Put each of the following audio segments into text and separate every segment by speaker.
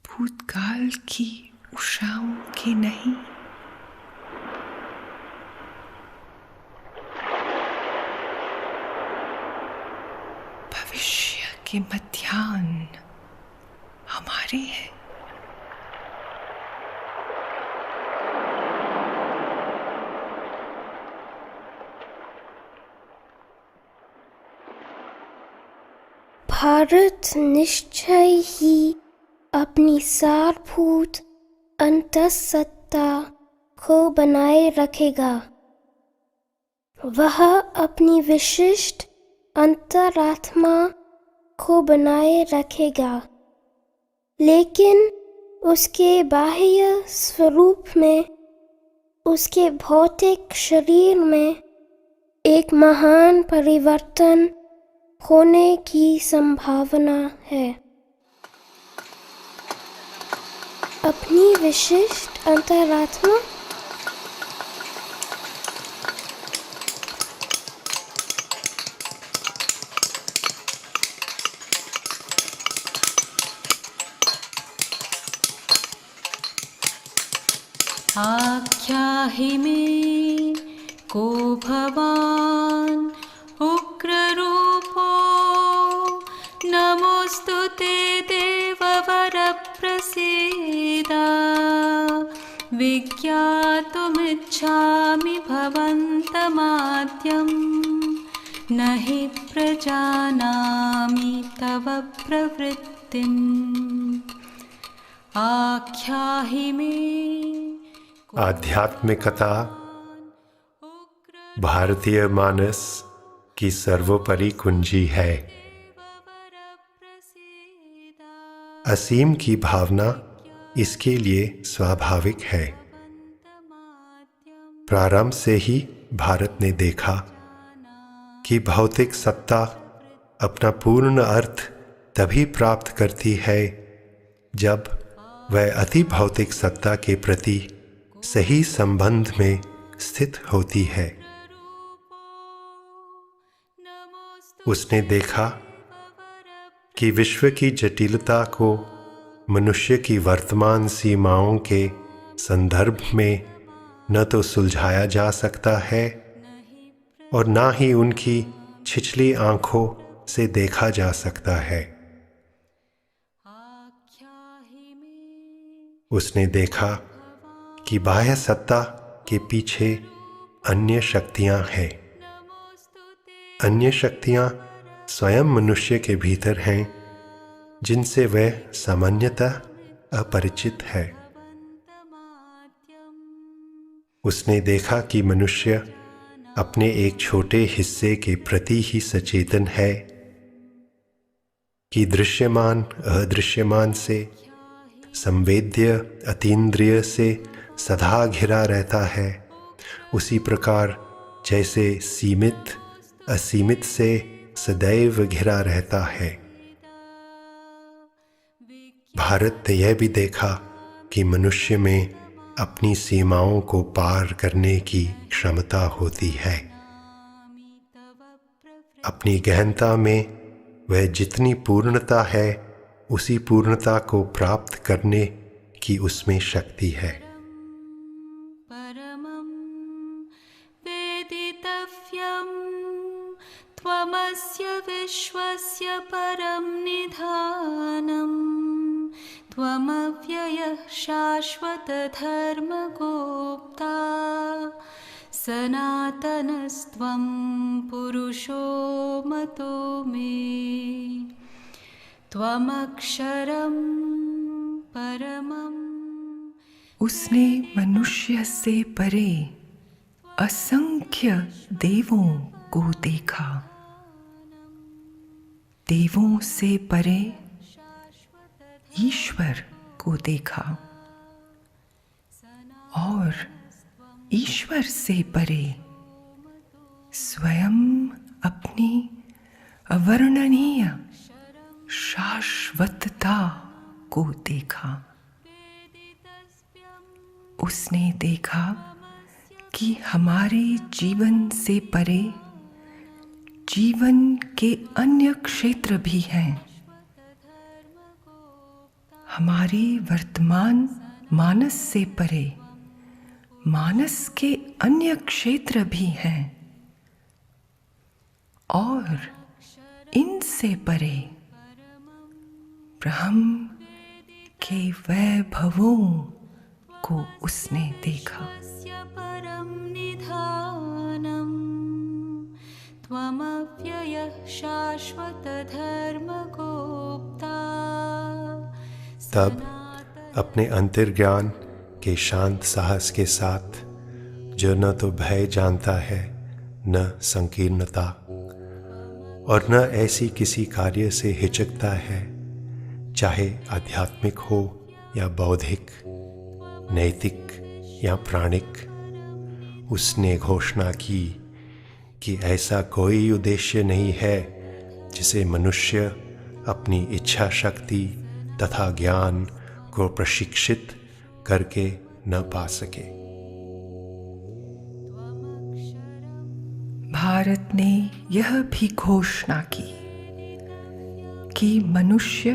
Speaker 1: भूतकाल की उषाओं के नहीं, भविष्य के मध्याह्न हमारे हैं।
Speaker 2: भारत निश्चय ही अपनी सारभूत अंतःसत्ता को बनाए रखेगा। वह अपनी विशिष्ट अंतरात्मा को बनाए रखेगा, लेकिन उसके बाह्य स्वरूप में, उसके भौतिक शरीर में एक महान परिवर्तन होने की संभावना है। अपनी विशिष्ट अंतरात्मा
Speaker 3: आख्याहि मे को भवान् उग्ररूपो नमोस्तुते देववर प्रसीद विज्ञातुमिच्छामि भवन्तमाद्यं न हि प्रजानामि तव प्रवृत्तिम् आख्याहि मे।
Speaker 4: आध्यात्मिकता भारतीय मानस की सर्वोपरि कुंजी है। असीम की भावना इसके लिए स्वाभाविक है। प्रारंभ से ही भारत ने देखा कि भौतिक सत्ता अपना पूर्ण अर्थ तभी प्राप्त करती है जब वह अति भौतिक सत्ता के प्रति सही संबंध में स्थित होती है। उसने देखा कि विश्व की जटिलता को मनुष्य की वर्तमान सीमाओं के संदर्भ में न तो सुलझाया जा सकता है और ना ही उनकी छिछली आंखों से देखा जा सकता है। उसने देखा कि बाह्य सत्ता के पीछे अन्य शक्तियां हैं। अन्य शक्तियां स्वयं मनुष्य के भीतर हैं, जिनसे वह सामान्यतः अपरिचित है। उसने देखा कि मनुष्य अपने एक छोटे हिस्से के प्रति ही सचेतन है, कि दृश्यमान अदृश्यमान से, संवेद्य अतीन्द्रिय से सदा घिरा रहता है, उसी प्रकार जैसे सीमित असीमित से सदैव घिरा रहता है। भारत ने यह भी देखा कि मनुष्य में अपनी सीमाओं को पार करने की क्षमता होती है। अपनी गहनता में वह जितनी पूर्णता है, उसी पूर्णता को प्राप्त करने की उसमें शक्ति है।
Speaker 3: त्वमस्य विश्वस्य परं निधानम् त्वमव्ययः शाश्वतधर्मगोप्ता सनातनस्त्वं पुरुषो मतो मे त्वमक्षरं परमम्।
Speaker 1: उसने मनुष्य से परे असंख्य देवों को देखा, देवों से परे ईश्वर को देखा और ईश्वर से परे स्वयं अपनी अवर्णनीय शाश्वतता को देखा। उसने देखा कि हमारे जीवन से परे जीवन के अन्य क्षेत्र भी हैं। हमारे वर्तमान मानस से परे मानस के अन्य क्षेत्र भी हैं और इनसे परे ब्रह्म के वैभवों को उसने देखा।
Speaker 3: परं निधानम् त्वमव्ययः शाश्वतधर्मगोप्ता।
Speaker 4: तब अपने अंतर्ज्ञान के शांत साहस के साथ, जो न तो भय जानता है न संकीर्णता और न ऐसी किसी कार्य से हिचकता है, चाहे आध्यात्मिक हो या बौद्धिक, नैतिक या प्राणिक, उसने घोषणा की कि ऐसा कोई उद्देश्य नहीं है जिसे मनुष्य अपनी इच्छा शक्ति तथा ज्ञान को प्रशिक्षित करके न पा सके।
Speaker 1: भारत ने यह भी घोषणा की कि मनुष्य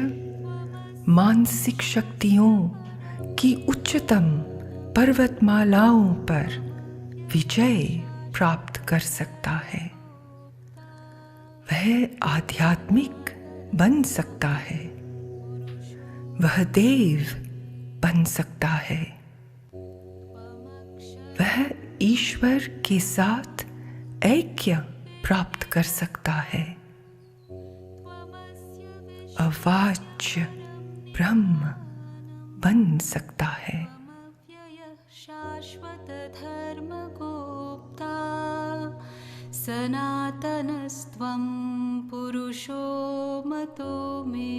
Speaker 1: मानसिक शक्तियों की उच्चतम पर्वतमालाओं पर विजय प्राप्त कर सकता है। वह आध्यात्मिक बन सकता है, वह देव बन सकता है, वह ईश्वर के साथ ऐक्य प्राप्त कर सकता है, अवाच्य ब्रह्म बन सकता है।
Speaker 3: शाश्वतधर्मगोप्ता सनातनस्त्वं पुरुषो मतो मे।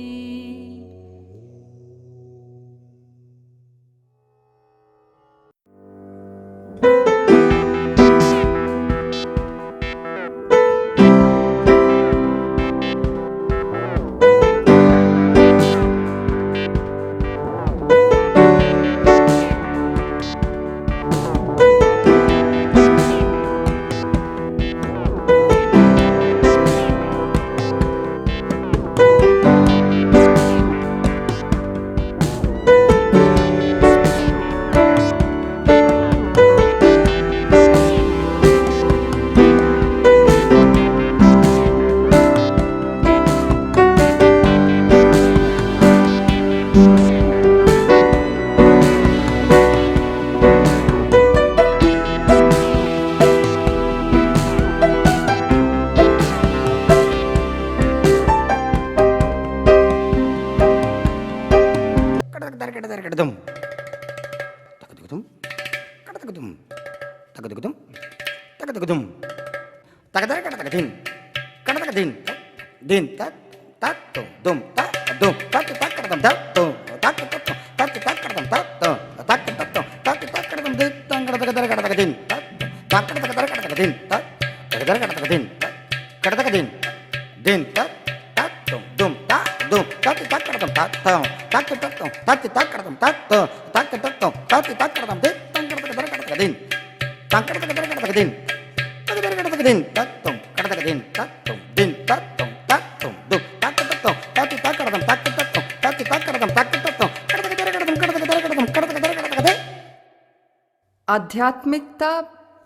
Speaker 5: आध्यात्मिकता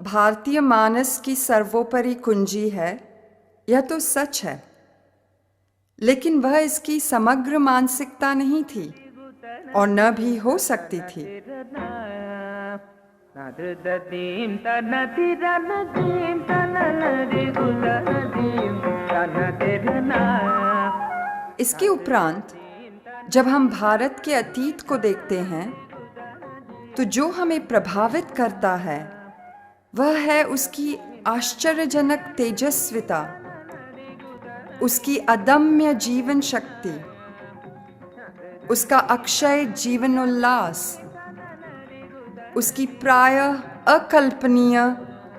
Speaker 5: भारतीय मानस की सर्वोपरि कुंजी है यह तो सच है, लेकिन वह इसकी समग्र मानसिकता नहीं थी और न भी हो सकती थी। इसके उपरांत जब हम भारत के अतीत को देखते हैं तो जो हमें प्रभावित करता है वह है उसकी आश्चर्यजनक तेजस्विता, उसकी अदम्य जीवन शक्ति, उसका अक्षय जीवनोल्लास, उसकी प्रायः अकल्पनीय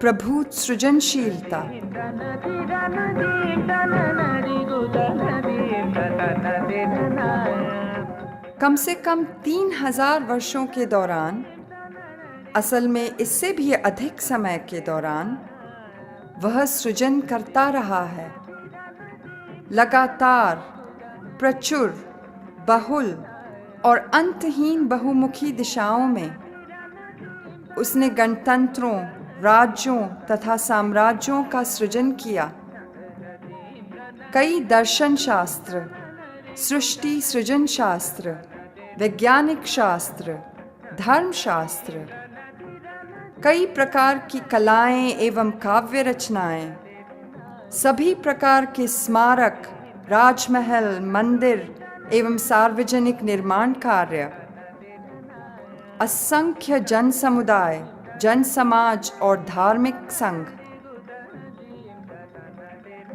Speaker 5: प्रभुत सृजनशीलता। कम से कम 3000 वर्षों के दौरान, असल में इससे भी अधिक समय के दौरान, वह सृजन करता रहा है। लगातार, प्रचुर, बहुल और अंतहीन बहुमुखी दिशाओं में उसने गणतंत्रों, राज्यों तथा साम्राज्यों का सृजन किया। कई दर्शन शास्त्र, सृष्टि सृजन शास्त्र, वैज्ञानिक शास्त्र, धर्मशास्त्र, कई प्रकार की कलाएं एवं काव्य रचनाएं, सभी प्रकार के स्मारक, राजमहल, मंदिर एवं सार्वजनिक निर्माण कार्य, असंख्य जन समुदाय, जन समाज और धार्मिक संघ,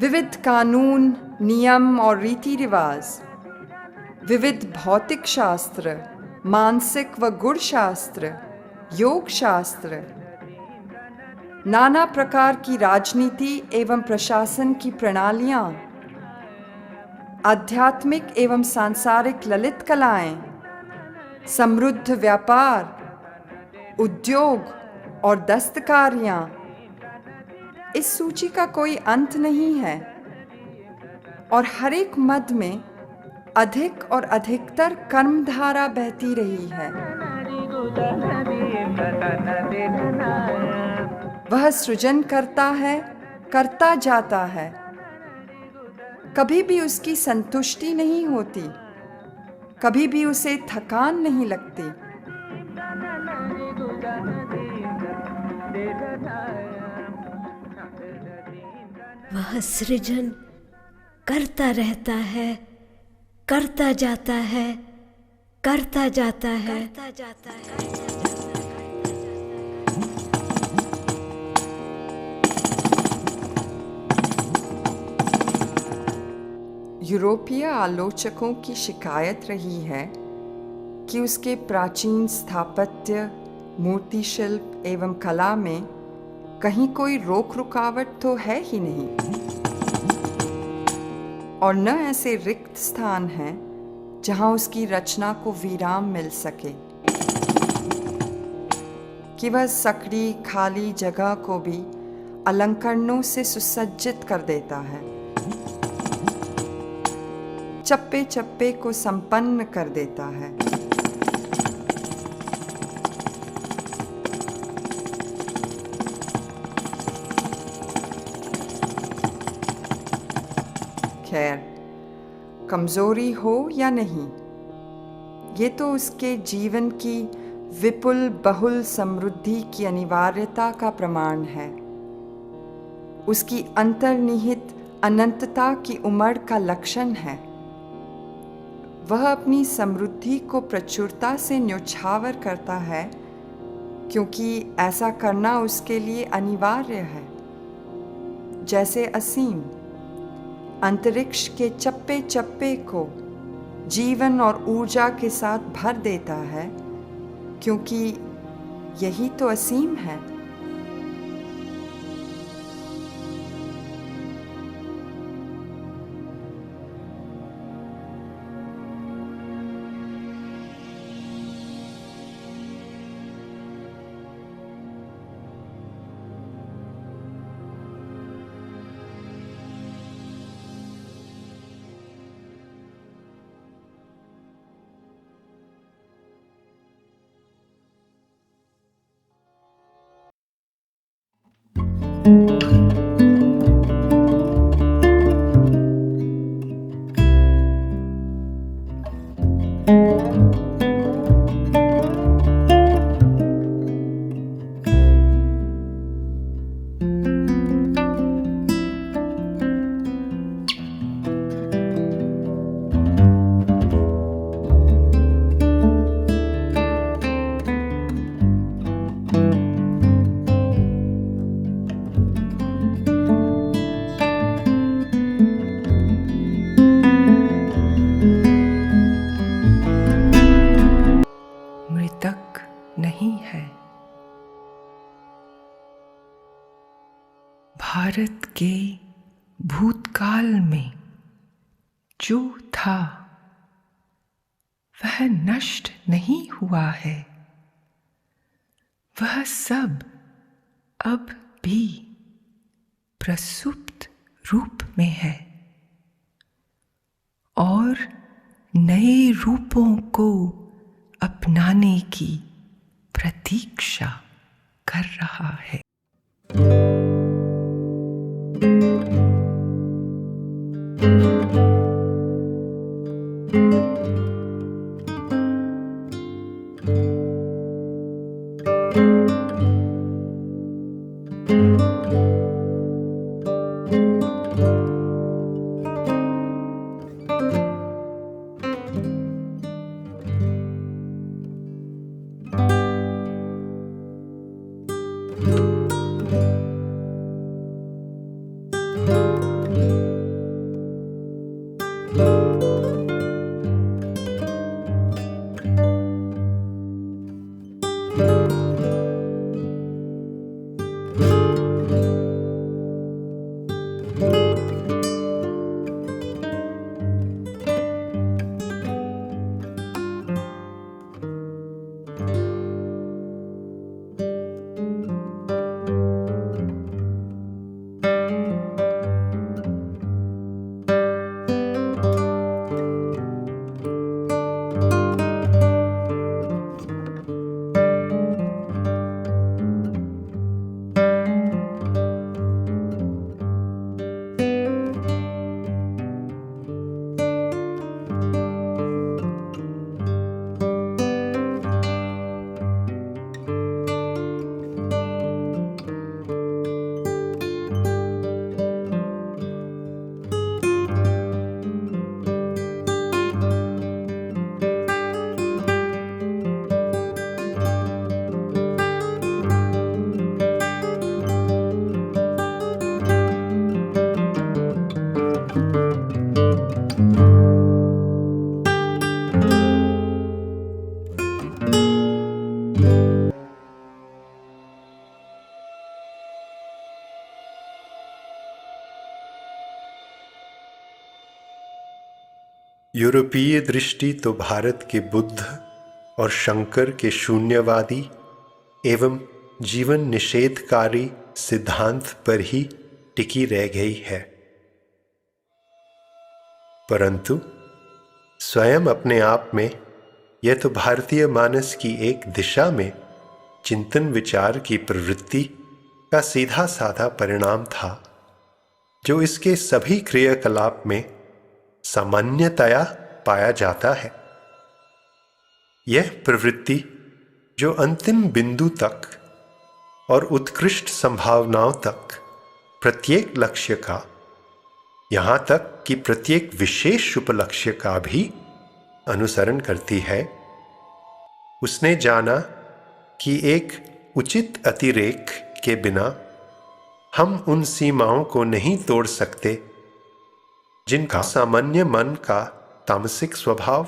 Speaker 5: विविध कानून, नियम और रीति रिवाज, विविध भौतिक शास्त्र, मानसिक व गुण शास्त्र, योग शास्त्र, नाना प्रकार की राजनीति एवं प्रशासन की प्रणालियां, आध्यात्मिक एवं सांसारिक ललित कलाएं, समृद्ध व्यापार, उद्योग और दस्तकारियां, इस सूची का कोई अंत नहीं है और हर एक मद में अधिक और अधिकतर कर्मधारा बहती रही है। वह सृजन करता है, करता जाता है। कभी भी उसकी संतुष्टि नहीं होती, कभी भी उसे थकान नहीं लगती।
Speaker 6: वह सृजन करता रहता है, करता जाता है, करता जाता है, करता जाता है।
Speaker 5: यूरोपीय आलोचकों की शिकायत रही है कि उसके प्राचीन स्थापत्य, मूर्ति शिल्प एवं कला में कहीं कोई रोक रुकावट तो है ही नहीं और न ऐसे रिक्त स्थान हैं जहां उसकी रचना को विराम मिल सके कि वह सकड़ी खाली जगह को भी अलंकरणों से सुसज्जित कर देता है, चप्पे चप्पे को संपन्न कर देता है। खैर, कमजोरी हो या नहीं, ये तो उसके जीवन की विपुल बहुल समृद्धि की अनिवार्यता का प्रमाण है, उसकी अंतर्निहित अनंतता की उमड़ का लक्षण है। वह अपनी समृद्धि को प्रचुरता से न्योछावर करता है क्योंकि ऐसा करना उसके लिए अनिवार्य है। जैसे असीम अंतरिक्ष के चप्पे चप्पे को जीवन और ऊर्जा के साथ भर देता है क्योंकि यही तो असीम है।
Speaker 1: के भूतकाल में जो था वह नष्ट नहीं हुआ है। वह सब अब भी प्रसुप्त रूप में है और नए रूपों को अपनाने की प्रतीक्षा कर रहा है।
Speaker 4: यूरोपीय दृष्टि तो भारत के बुद्ध और शंकर के शून्यवादी एवं जीवन निषेधकारी सिद्धांत पर ही टिकी रह गई है, परंतु स्वयं अपने आप में यह तो भारतीय मानस की एक दिशा में चिंतन विचार की प्रवृत्ति का सीधा साधा परिणाम था, जो इसके सभी क्रियाकलाप में सामान्यतया पाया जाता है। यह प्रवृत्ति जो अंतिम बिंदु तक और उत्कृष्ट संभावनाओं तक प्रत्येक लक्ष्य का, यहाँ तक कि प्रत्येक विशेष उपलक्ष्य का भी अनुसरण करती है, उसने जाना कि एक उचित अतिरेक के बिना हम उन सीमाओं को नहीं तोड़ सकते जिनका सामान्य मन का तामसिक स्वभाव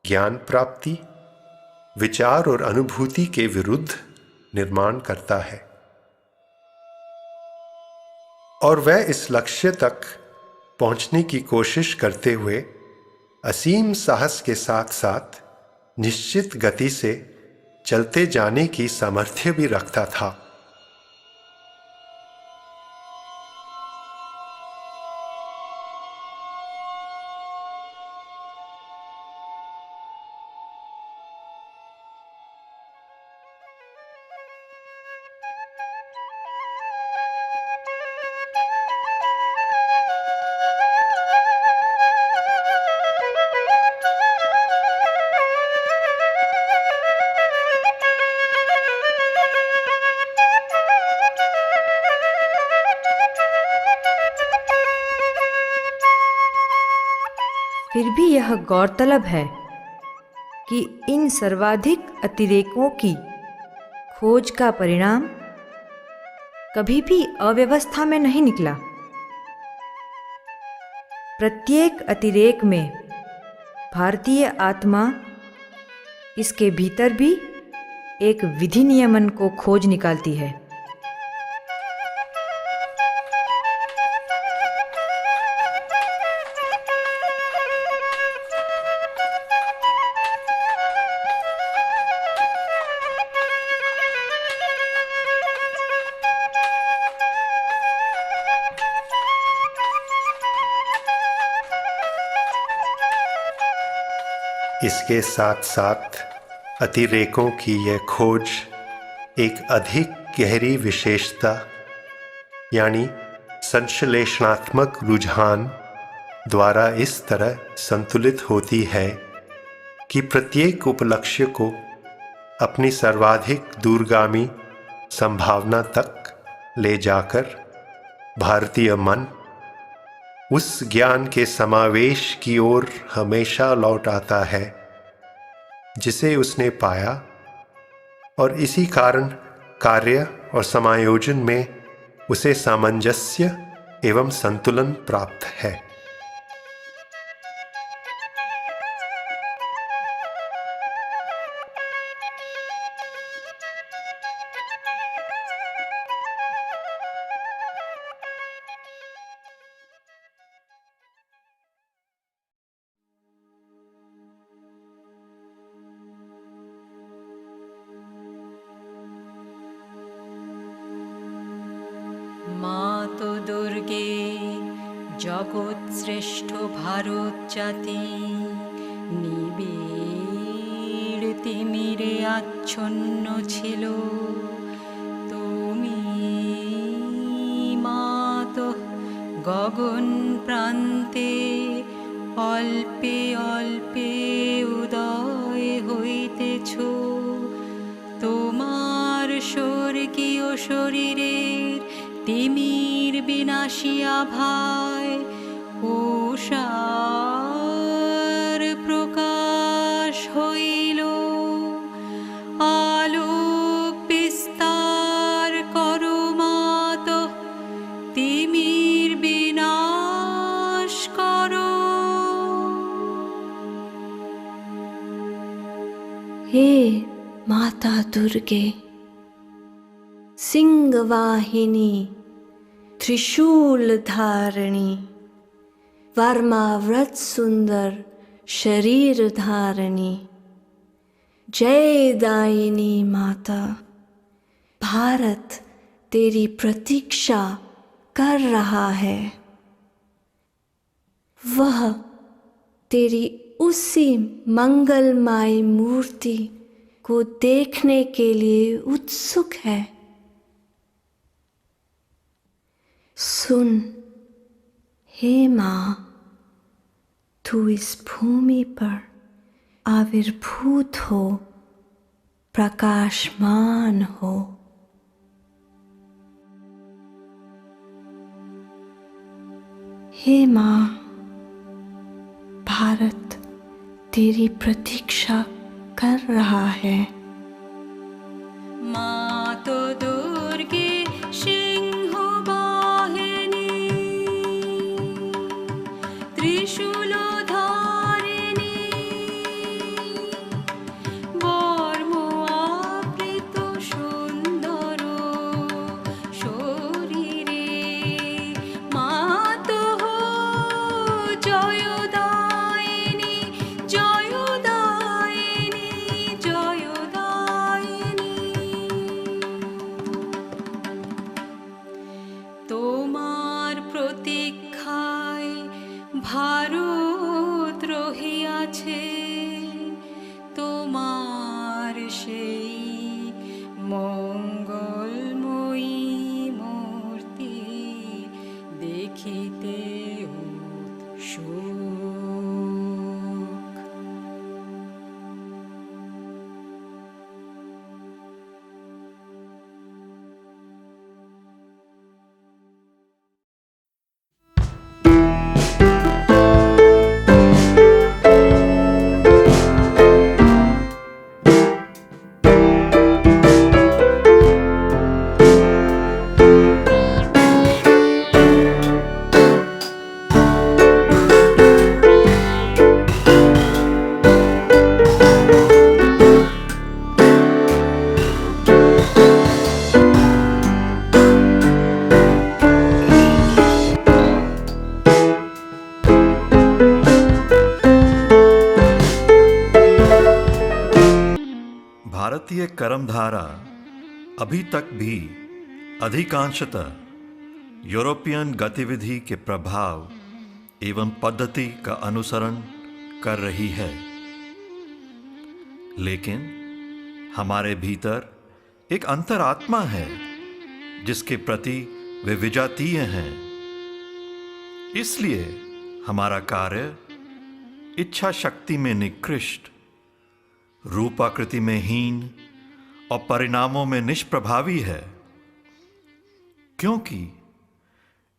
Speaker 4: ज्ञान प्राप्ति, विचार और अनुभूति के विरुद्ध निर्माण करता है। और वह इस लक्ष्य तक पहुंचने की कोशिश करते हुए असीम साहस के साथ साथ निश्चित गति से चलते जाने की सामर्थ्य भी रखता था।
Speaker 7: फिर भी यह गौरतलब है कि इन सर्वाधिक अतिरेकों की खोज का परिणाम कभी भी अव्यवस्था में नहीं निकला। प्रत्येक अतिरेक में भारतीय आत्मा इसके भीतर भी एक विधि नियमन को खोज निकालती है।
Speaker 4: इसके साथ साथ अतिरेकों की यह खोज एक अधिक गहरी विशेषता यानी संश्लेषणात्मक रुझान द्वारा इस तरह संतुलित होती है कि प्रत्येक उपलक्ष्य को अपनी सर्वाधिक दूरगामी संभावना तक ले जाकर भारतीय मन उस ज्ञान के समावेश की ओर हमेशा लौट आता है जिसे उसने पाया, और इसी कारण कार्य और समायोजन में उसे सामंजस्य एवं संतुलन प्राप्त है।
Speaker 3: মাতো দুর্গে জগৎ শ্রেষ্ঠ ভারত জাতি নিবিড় তিমিরে আচ্ছন্ন ছিল, তুমি মাতো গগন প্রান্তে অল্পে অল্পে উদয় হইতেছ। তোমার স্বর্গীয় শরীরের তিমির বিনাশী আভায় উষার প্রকাশ হইল, আলোক বিস্তার করো মাতো, তিমির বিনাশ করো।
Speaker 6: हे माता दुर्गे, सिंहवाहिनी, त्रिशूल धारिणी, वर्माव्रत सुंदर शरीर धारिणी, जयदायिनी माता, भारत तेरी प्रतीक्षा कर रहा है। वह तेरी उसी मंगलमय मूर्ति को देखने के लिए उत्सुक है। सुन हे माँ, तू इस भूमि पर आविर्भूत हो, प्रकाशमान हो। हे माँ, भारत तेरी प्रतीक्षा कर रहा है।
Speaker 3: मातो दुर्गे सिंहवाहिनी, त्रिशूलधारिणी, বর্মআবৃত সুন্দর শরীরে মাতো জয়দায়িনী, জয়দায়িনী, জয়দায়িনী। তোমার প্রতীক্ষায় ভারত রহিয়াছে, তোমার সেই মঙ্গলময়ী মূর্তি দেখিতে উৎসুক।
Speaker 8: भारतीय कर्मधारा अभी तक भी अधिकांशतः यूरोपियन गतिविधि के प्रभाव एवं पद्धति का अनुसरण कर रही है। लेकिन हमारे भीतर एक अंतरात्मा है जिसके प्रति वे विजातीय हैं। इसलिए हमारा कार्य इच्छा शक्ति में निकृष्ट, रूपाकृति में हीन और परिणामों में निष्प्रभावी है, क्योंकि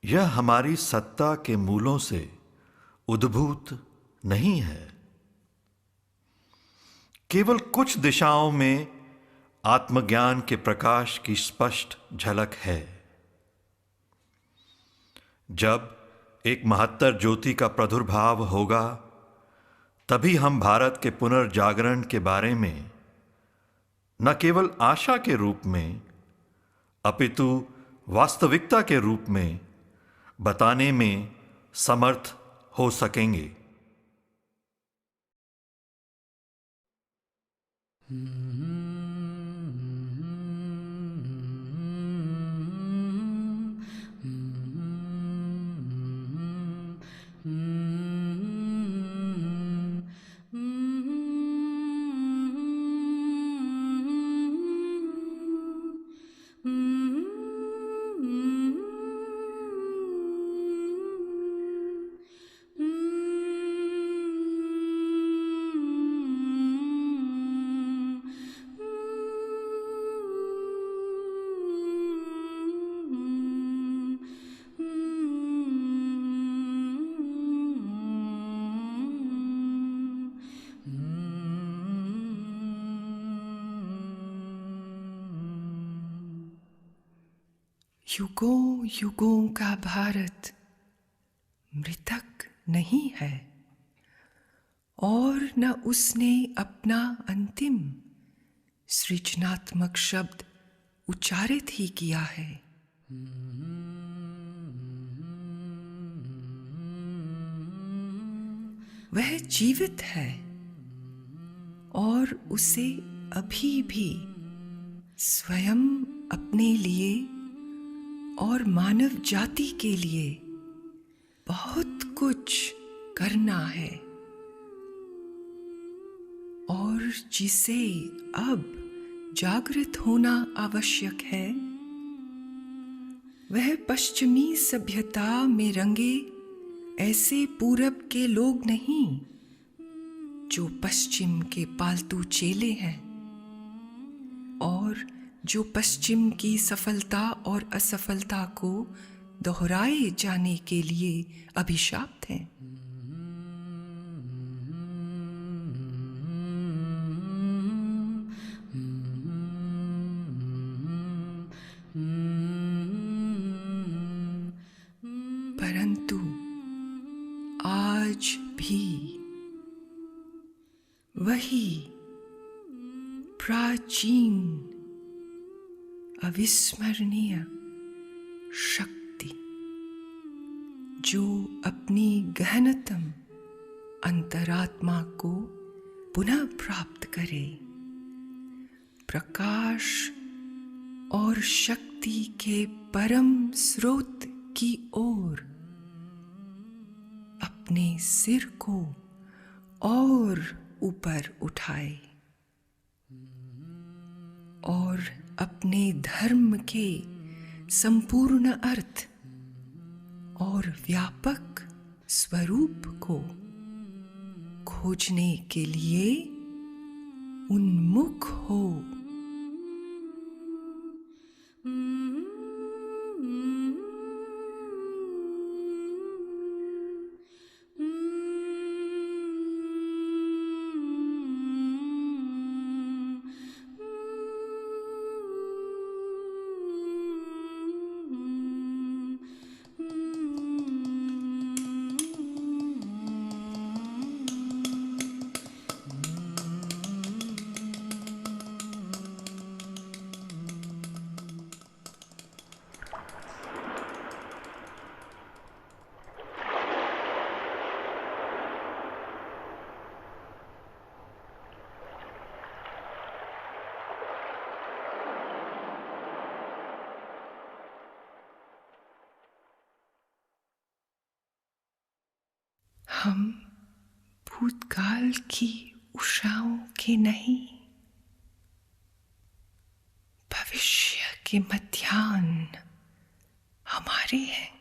Speaker 8: यह हमारी सत्ता के मूलों से उद्भूत नहीं है। केवल कुछ दिशाओं में आत्मज्ञान के प्रकाश की स्पष्ट झलक है। जब एक महत्तर ज्योति का प्रादुर्भाव होगा, तभी हम भारत के पुनर्जागरण के बारे में न केवल आशा के रूप में अपितु वास्तविकता के रूप में बताने में समर्थ हो सकेंगे।
Speaker 1: युगों युगों का भारत मृतक नहीं है और न उसने अपना अंतिम सृजनात्मक शब्द उच्चारित ही किया है। वह जीवित है और उसे अभी भी स्वयं अपने लिए और मानव जाति के लिए बहुत कुछ करना है, और जिसे अब जागृत होना आवश्यक है वह पश्चिमी सभ्यता में रंगे ऐसे पूरब के लोग नहीं जो पश्चिम के पालतू चेले हैं और जो पश्चिम की सफलता और असफलता को दोहराए जाने के लिए अभिशाप्त हैं। परंतु आज भी वही प्राचीन अविस्मरणीय शक्ति जो अपनी गहनतम अंतरात्मा को पुनः प्राप्त करे, प्रकाश और शक्ति के परम स्रोत की ओर अपने सिर को और ऊपर उठाए और अपने धर्म के संपूर्ण अर्थ और व्यापक स्वरूप को खोजने के लिए उन्मुख हो। हम भूतकाल की उषाओं के नहीं, भविष्य के मध्याह्न हमारे हैं।